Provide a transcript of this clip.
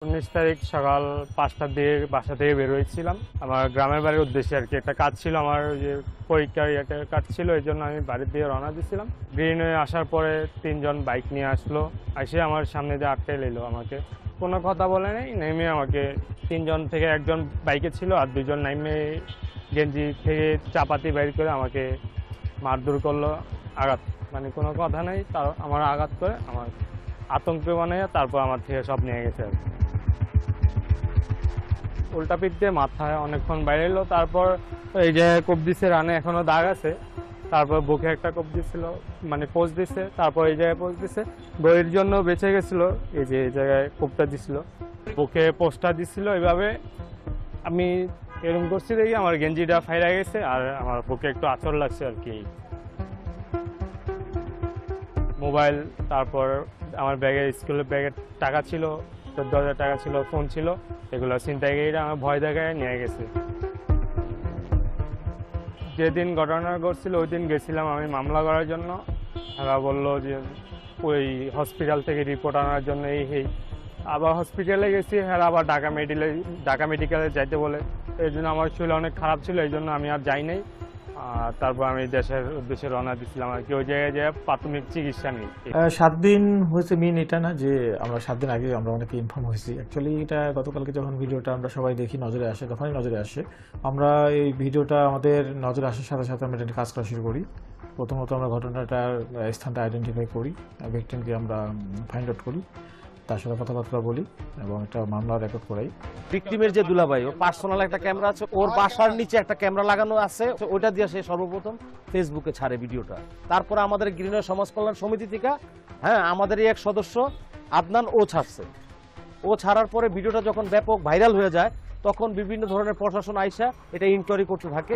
19 তারিখ সকাল 5টার দিকে বাসা থেকে বের হয়েছিলাম আমার গ্রামের বাড়ির উদ্দেশ্যে আর কি। একটা কাজ ছিল আমার, যে পরীক্ষার একটা কাজ ছিল, এই জন্য আমি বাড়ির দিকে রওনা দিয়েছিলাম। গ্রিন হয়ে আসার পরে 3জন বাইক নিয়ে আসলো, এসে আমার সামনে দিয়ে আটকে নিল আমাকে। কোনো কথা বলে নাই, নেমে আমাকে 3জন থেকে একজন বাইকে ছিল আর 2জন নেমে গেঞ্জি থেকে চাপাতি বের করে আমাকে মারধর করলো, আঘাত, মানে কোনো কথা নেই, তার আমার আঘাত করে আমার আতঙ্ক বানিয়ে তারপর আমার থেকে সব নিয়ে গেছে আর কি। উল্টা পিঠ দিয়ে মাথায় অনেকক্ষণ বাইরে এলো, তারপর এই যে কোপ দিছে, রানে এখনো দাগ আছে। তারপর বুকে একটা কোপ দিছিল, মানে পোজ দিছে, তারপর এই জায়গায় পোজ দিছে, গলির জন্য বেঁচে গেছিল। এই যে এই জায়গায় কোপটা দিছিল, বুকে পোস্টটা দিছিল। এইভাবে আমি এরকম করছি দেখি আমার গেঞ্জিটা ফাইরা গেছে আর আমার বুকে একটু আঁচড় লাগছে আর কি। মোবাইল, তারপর আমার ব্যাগে, স্কুলের ব্যাগের টাকা ছিল, 14,000 টাকা ছিল, ফোন ছিল, এগুলো ছিনতাইকারীরা আমার ভয় দেখায় নিয়ে গেছে। যেদিন ঘটনা ঘটছিল ওই দিন গেছিলাম আমি মামলা করার জন্য। তারা বললো যে ওই হসপিটাল থেকে রিপোর্ট আনার জন্য এই আবার হসপিটালে গেছি, হ্যাঁ আবার ঢাকা মেডিকেলে যাইতে বলে। এই জন্য আমার শরীর অনেক খারাপ ছিল, এই জন্য আমি আর যাই নাই। আর তারপর আমি দেশের উদ্দেশ্যে রওনা দিচ্ছিলাম আর কি, ওই জায়গায় যে প্রাথমিক চিকিৎসা নিই। 7 দিন হয়েছে, মেন এটা না যে আমরা 7 দিন আগে আমরা অনেকে ইনফর্ম হয়েছি। অ্যাকচুয়ালি এটা গতকালকে যখন ভিডিওটা আমরা সবাই দেখি, নজরে আসে, তখনই নজরে আসে। আমরা এই ভিডিওটা আমাদের নজরে আসার সাথে সাথে আমরা এটা কাজ করা শুরু করি। প্রথমত আমরা ঘটনাটার স্থানটা আইডেন্টিফাই করি, ভিকটিমকে আমরা ফাইন্ড আউট করি, তার সাথে কথাবার্তা বলি এবং একটা মামলা রেকর্ড করাই। ভিকটিমের যে দুলাভাই, ওর পার্সোনাল একটা ক্যামেরা আছে, ওর বাসার নিচে একটা ক্যামেরা লাগানো আছে, ওইটা দিয়ে সে সর্বপ্রথম ফেসবুকে ছাড়ে ভিডিওটা। তারপরে আমাদের গ্রিনের সমাজ কল্যাণ সমিতি থেকে আমাদেরই এক সদস্য আদনান ও ছাড়ছে। ও ছাড়ার পরে ভিডিওটা যখন ব্যাপক ভাইরাল হয়ে যায়, তখন বিভিন্ন ধরনের প্রশাসন আইসা এটা ইনকোয়ারি করতে থাকে।